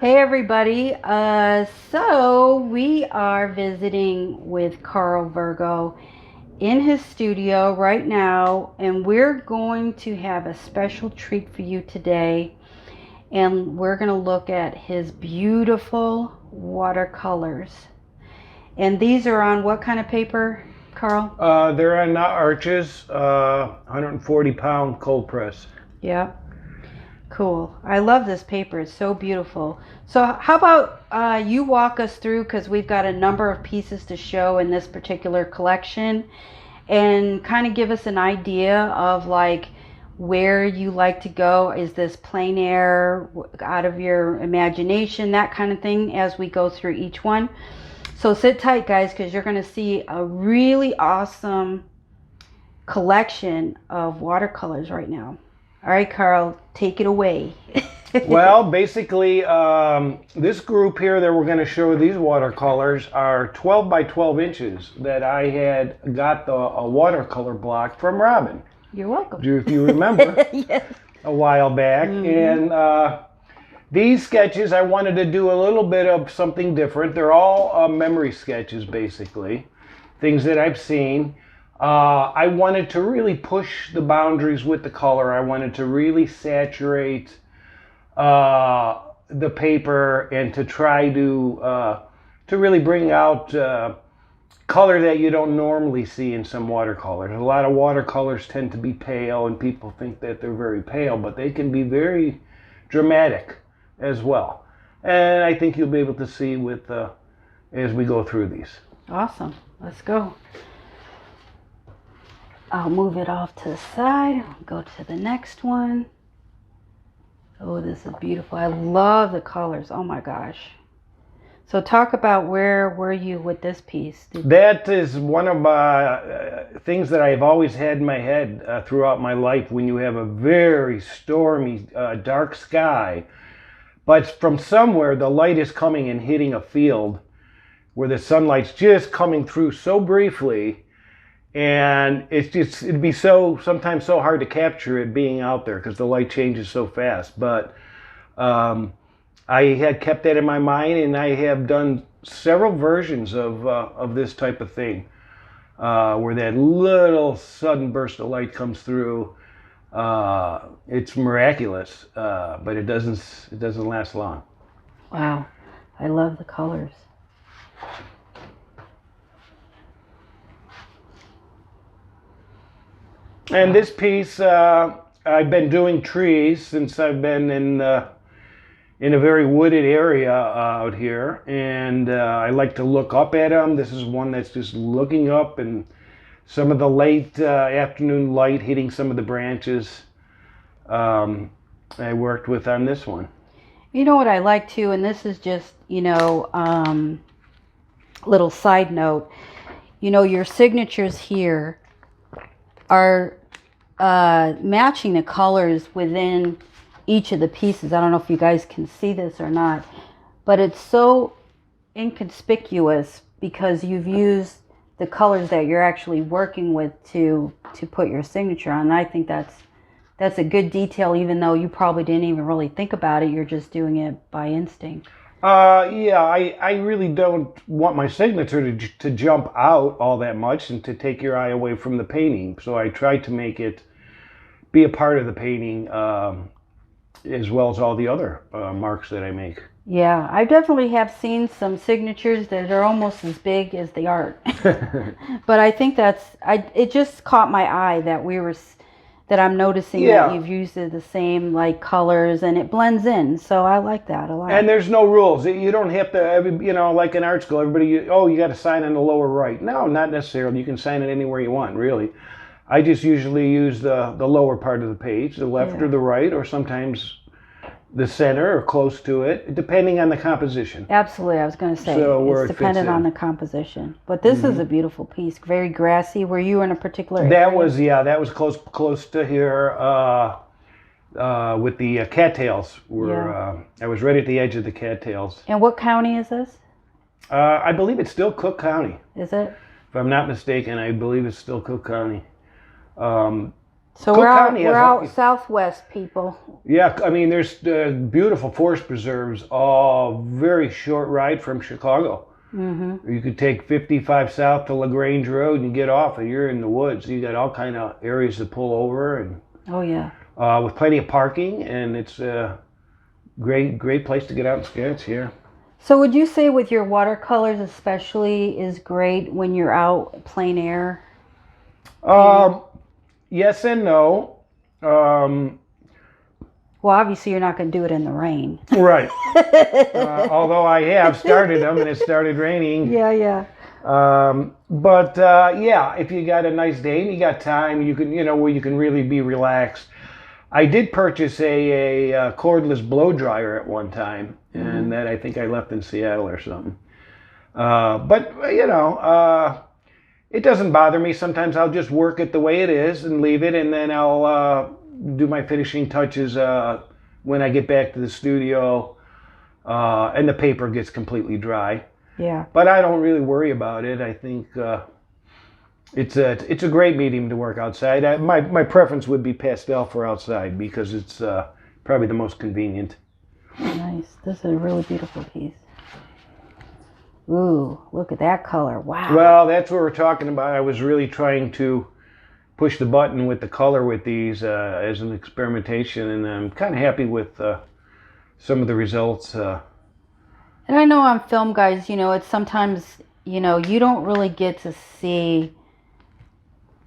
Hey everybody. So we are visiting with Carl Virgo in his studio right now, and we're going to have a special treat for you today. And we're going to look at his beautiful watercolors. And these are on what kind of paper, Carl? They're on Arches, 140-pound cold press. Yep. Cool. I love this paper. It's so beautiful. So how about you walk us through, because we've got a number of pieces to show in this particular collection, and kind of give us an idea of like where you like to go. Is this plein air, out of your imagination, that kind of thing, as we go through each one. So sit tight, guys, because you're going to see a really awesome collection of watercolors right now. All right, Carl, take it away. Well, basically, this group here that we're going to show these watercolors are 12 by 12 inches that I had got a watercolor block from Robin. You're welcome. If you remember, Yes. a while back. And these sketches, I wanted to do a little bit of something different. They're all memory sketches, basically, things that I've seen. I wanted to really push the boundaries with the color. I wanted to really saturate the paper and to try to really bring out color that you don't normally see in some watercolors. A lot of watercolors tend to be pale, and people think that they're very pale, but they can be very dramatic as well. And I think you'll be able to see with as we go through these. Awesome. Let's go. I'll move it off to the side. Go to the next one. Oh, this is beautiful. I love the colors. Oh my gosh. So talk about, where were you with this piece? That is one of things that I've always had in my head throughout my life. When you have a very stormy, dark sky, but from somewhere the light is coming and hitting a field where the sunlight's just coming through so briefly, and it'd be sometimes so hard to capture it being out there because the light changes so fast. But I had kept that in my mind, and I have done several versions of this type of thing, where that little sudden burst of light comes through. It's miraculous, but it doesn't last long. Wow. I love the colors. And this piece, I've been doing trees since I've been in a very wooded area out here, and I like to look up at them. This is one that's just looking up, and some of the late afternoon light hitting some of the branches. I worked with on this one. You know what I like too, and this is just, little side note. Your signatures here are matching the colors within each of the pieces. I don't know if you guys can see this or not, but it's so inconspicuous because you've used the colors that you're actually working with to put your signature on. And I think that's a good detail, even though you probably didn't even really think about it. You're just doing it by instinct. Yeah, I really don't want my signature to jump out all that much and to take your eye away from the painting. So I try to make it be a part of the painting, as well as all the other marks that I make. Yeah, I definitely have seen some signatures that are almost as big as the art. But I think it just caught my eye that I'm noticing that you've used the same like colors, and it blends in. So I like that a lot. And there's no rules. You don't have to, like in art school, everybody, you got to sign on the lower right. No, not necessarily. You can sign it anywhere you want, really. I just usually use the lower part of the page, the left or the right, or sometimes the center or close to it, depending on the composition. Absolutely, I was going to say, it's dependent on the composition. But this is a beautiful piece, very grassy. Were you in a particular area? That was close to here, with the cattails. I was right at the edge of the cattails. And what county is this? I believe it's still Cook County. Is it? If I'm not mistaken, I believe it's still Cook County. So Cook County we're has out southwest, people. Yeah, I mean, there's beautiful forest preserves, all very short ride from Chicago. You could take 55 south to LaGrange Road and get off, and you're in the woods. You got all kind of areas to pull over, and Oh yeah. with plenty of parking, and it's a great place to get out and sketch. Yeah. So would you say with your watercolors especially is great when you're out plein air? Yes and no. Well, obviously you're not going to do it in the rain. Right. Although I have started them and it started raining. Yeah. But yeah, if you got a nice day and you got time, you can, where you can really be relaxed. I did purchase a cordless blow dryer at one time, and that I think I left in Seattle or something. But it doesn't bother me. Sometimes I'll just work it the way it is and leave it, and then I'll do my finishing touches when I get back to the studio, and the paper gets completely dry. Yeah. But I don't really worry about it. I think it's a great medium to work outside. My preference would be pastel for outside because it's probably the most convenient. Nice. This is a really beautiful piece. Ooh, look at that color. Wow. Well, that's what we're talking about. I was really trying to push the button with the color with these as an experimentation, and I'm kind of happy with some of the results. And I know on film, guys, it's sometimes, you don't really get to see,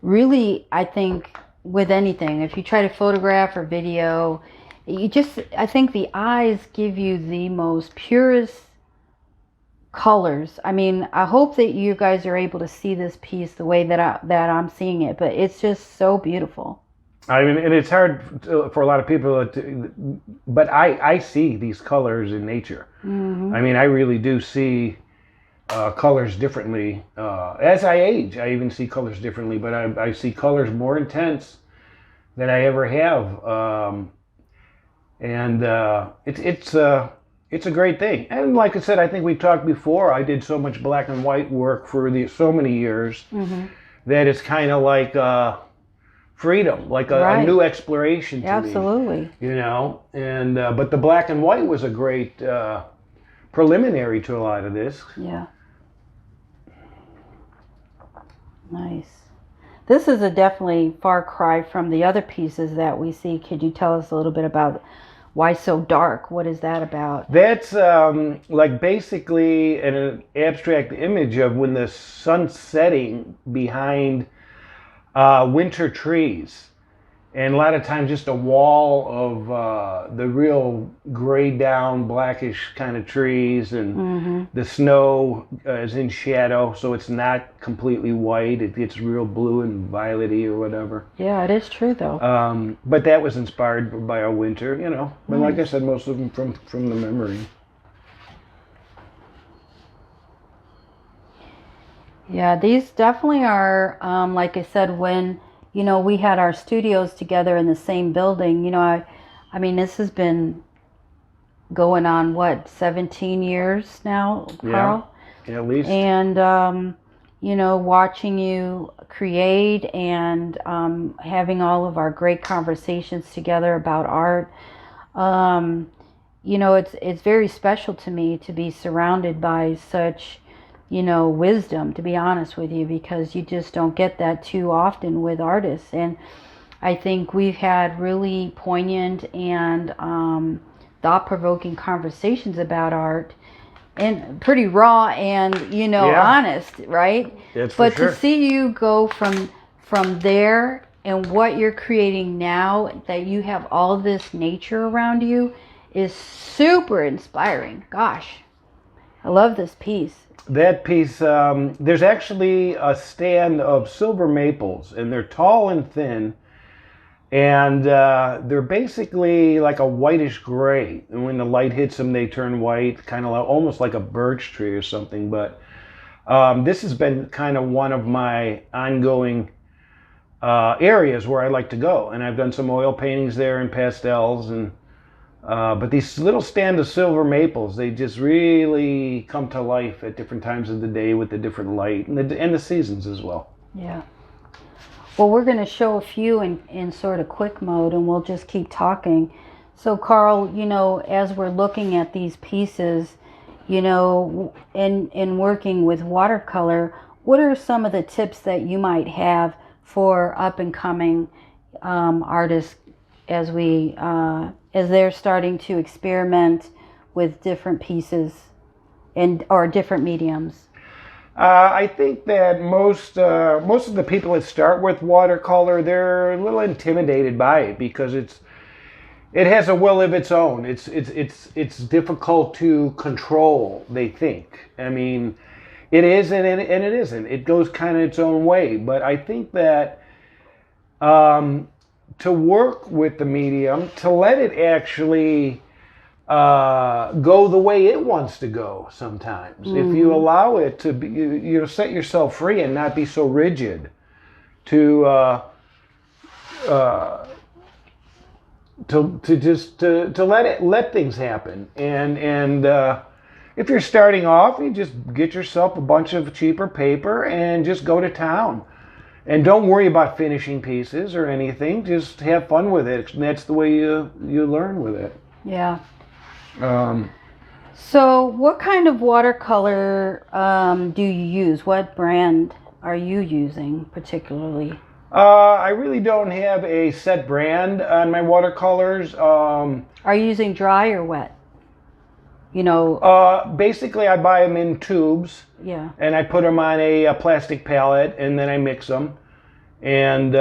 really, I think, with anything. If you try to photograph or video, I think the eyes give you the most purest colors. I mean, I hope that you guys are able to see this piece the way that I'm seeing it, but it's just so beautiful. I mean, and it's hard for a lot of people but I see these colors in nature. I mean, I really do see colors differently. As I age, I even see colors differently, but I see colors more intense than I ever have. And it's a great thing. And like I said, I think we talked before, I did so much black and white work for so many years that it's kind of like freedom, like a new exploration to Absolutely. me. And but the black and white was a great preliminary to a lot of this. Yeah. Nice. This is a definitely far cry from the other pieces that we see. Could you tell us a little bit about why so dark? What is that about? That's like basically an abstract image of when the sun's setting behind winter trees, and a lot of times just a wall of the real grayed down blackish kind of trees, and the snow is in shadow, so it's not completely white. It gets real blue and violet-y or whatever. Yeah, it is true though. But that was inspired by our winter, but like I said, most of them from the memory. Yeah, these definitely are, like I said, when, we had our studios together in the same building, I mean, this has been going on, 17 years now, Carl? Yeah, at least. And, watching you create and having all of our great conversations together about art, it's very special to me to be surrounded by such wisdom, to be honest with you, because you just don't get that too often with artists. And I think we've had really poignant and thought-provoking conversations about art, and pretty raw and honest, right? That's but for sure. To see you go from there and what you're creating now, that you have all this nature around you, is super inspiring. Gosh, I love this piece. That piece, there's actually a stand of silver maples, and they're tall and thin, and they're basically like a whitish gray. And when the light hits them, they turn white, kind of almost like a birch tree or something. But this has been kind of one of my ongoing areas where I like to go, and I've done some oil paintings there and pastels, and but these little stand of silver maples, they just really come to life at different times of the day with the different light and the seasons as well. Yeah. Well, we're going to show a few in sort of quick mode, and we'll just keep talking. So, Carl, as we're looking at these pieces, in working with watercolor, what are some of the tips that you might have for up and coming artists as they're starting to experiment with different pieces or different mediums? I think that most of the people that start with watercolor, they're a little intimidated by it because it has a will of its own. It's difficult to control, they think. I mean, it is and it isn't. It goes kind of its own way. But I think that to work with the medium, to let it actually go the way it wants to go sometimes. If you allow it to be, set yourself free and not be so rigid to let things happen. And if you're starting off, you just get yourself a bunch of cheaper paper and just go to town. And don't worry about finishing pieces or anything. Just have fun with it. And that's the way you learn with it. Yeah. So what kind of watercolor do you use? What brand are you using particularly? I really don't have a set brand on my watercolors. Are you using dry or wet? Basically I buy them in tubes. Yeah. And I put them on a plastic palette and then I mix them. And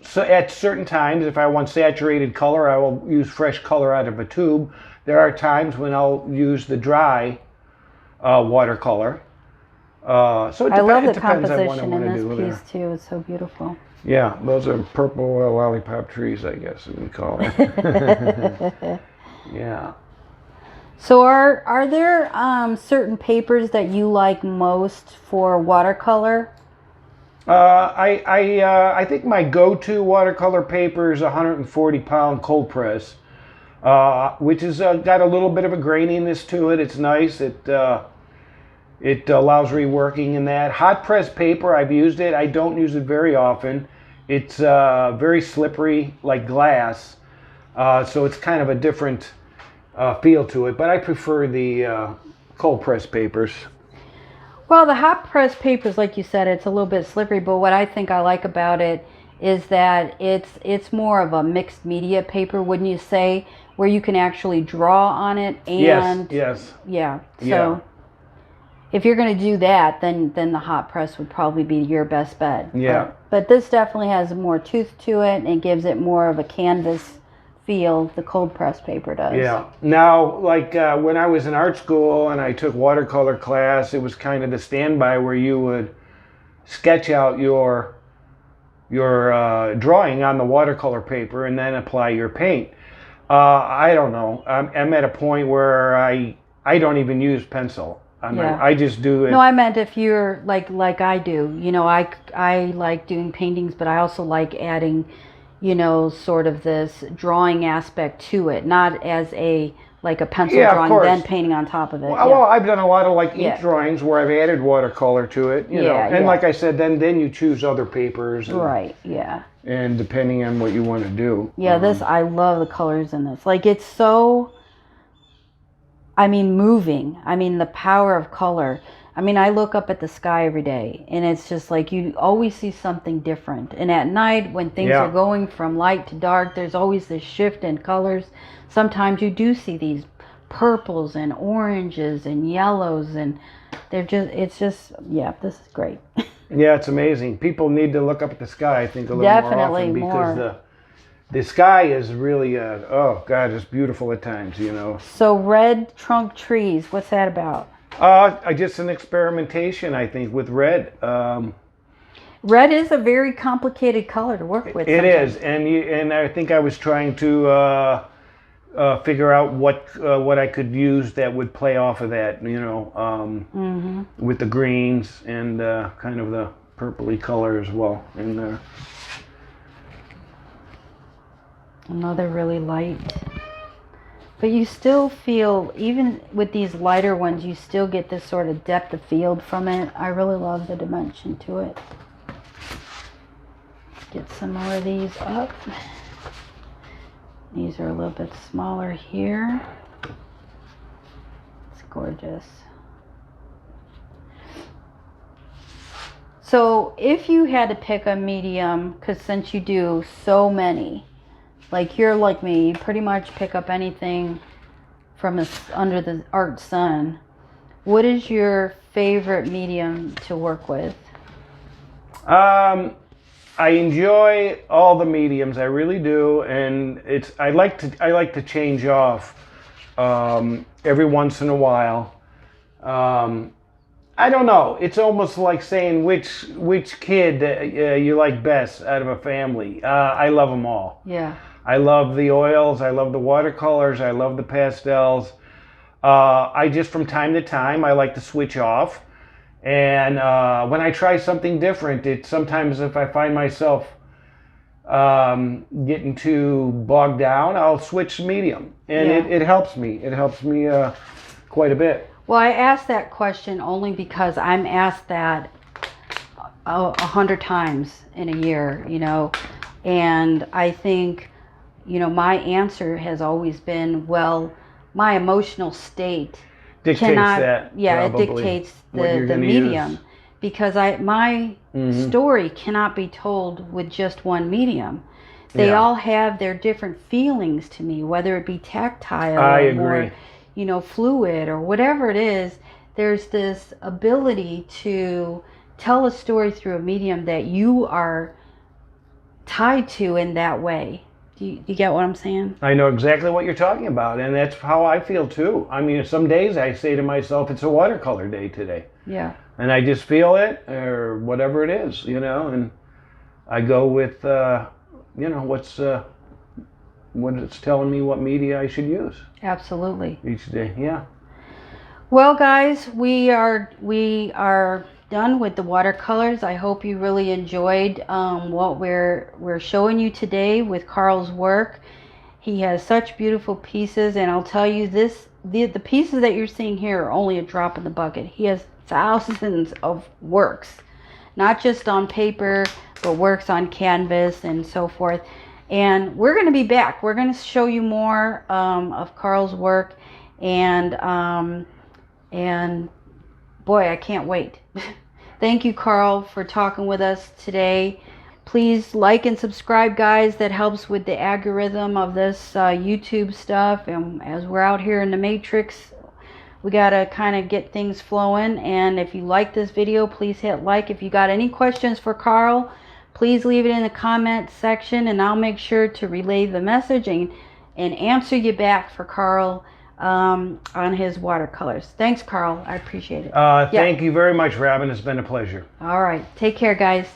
so at certain times, if I want saturated color, I will use fresh color out of a tube. There are times when I'll use the dry watercolor. So I love the composition in this piece too. It's so beautiful. Yeah, those are purple lollipop trees, I guess we call it. Yeah. So are there certain papers that you like most for watercolor? I think my go-to watercolor paper is a 140-pound cold press. Which has got a little bit of a graininess to it. It's nice. It allows reworking in that. Hot press paper, I've used it. I don't use it very often. It's very slippery, like glass. So it's kind of a different feel to it. But I prefer the cold press papers. Well, the hot press papers, like you said, it's a little bit slippery. But what I think I like about it is that it's more of a mixed media paper, wouldn't you say? Where you can actually draw on it and yes. Yeah. So if you're going to do that, then the hot press would probably be your best bet. Yeah. But this definitely has more tooth to it and gives it more of a canvas feel. The cold press paper does. Yeah. Now, like when I was in art school and I took watercolor class, it was kind of the standby where you would sketch out your drawing on the watercolor paper and then apply your paint. I don't know. I'm at a point where I don't even use pencil. I just do it. No, I meant if you're like I do. I like doing paintings, but I also like adding, sort of this drawing aspect to it, not as a pencil drawing, then painting on top of it. Well, I've done a lot of ink drawings where I've added watercolor to it, you know. And like I said, then you choose other papers. And, right, yeah. And depending on what you want to do. Yeah, I love the colors in this. It's so, moving. The power of color. I look up at the sky every day, and it's just you always see something different. And at night, when things are going from light to dark, there's always this shift in colors. Sometimes you do see these purples and oranges and yellows, and this is great. Yeah, it's amazing. People need to look up at the sky, I think, a little more often, because the sky is really, it's beautiful at times, So red trunk trees, what's that about? Just an experimentation, I think, with red. Red is a very complicated color to work with. It is, and I think I was trying to figure out what I could use that would play off of that, with the greens and kind of the purpley color as well in there. Another really light. But you still feel, even with these lighter ones, you still get this sort of depth of field from it. I really love the dimension to it. Get some more of these up. These are a little bit smaller here. It's gorgeous. So if you had to pick a medium, because since you do so many, like you're like me, you pretty much pick up anything from under the art sun. What is your favorite medium to work with? I enjoy all the mediums, I really do, and I like to change off every once in a while. I don't know. It's almost like saying which kid you like best out of a family. I love them all. Yeah. I love the oils. I love the watercolors. I love the pastels. I just from time to time I like to switch off, and when I try something different, it sometimes if I find myself getting too bogged down, I'll switch medium, and it helps me. It helps me quite a bit. Well, I asked that question only because I'm asked that 100 times in a year, you know, and I think, you know, my answer has always been, well, my emotional state Dictates that. It dictates the medium, because my story cannot be told with just one medium. They all have their different feelings to me, whether it be tactile or, you know, fluid or whatever it is. There's this ability to tell a story through a medium that you are tied to in that way. Do you get what I'm saying? I know exactly what you're talking about, and that's how I feel too. I mean, some days I say to myself, it's a watercolor day today. Yeah. And I just feel it, or whatever it is, you know, and I go with, you know, what it's telling me what media I should use. Absolutely. Each day, yeah. Well, guys, we are done with the watercolors. I hope you really enjoyed what we're showing you today with Carl's work. He has such beautiful pieces, and I'll tell you this: the pieces that you're seeing here are only a drop in the bucket. He has thousands of works, not just on paper, but works on canvas and so forth. And we're going to be back. We're going to show you more of Carl's work, and boy, I can't wait. Thank you, Carl, for talking with us today. Please like and subscribe, guys. That helps with the algorithm of this YouTube stuff. And as we're out here in the matrix, we got to kind of get things flowing. And if you like this video, please hit like. If you got any questions for Carl, please leave it in the comment section, and I'll make sure to relay the message and answer you back for Carl on his watercolors. Thanks, Carl. I appreciate it. Thank you very much, Robin. It's been a pleasure. All right. Take care, guys.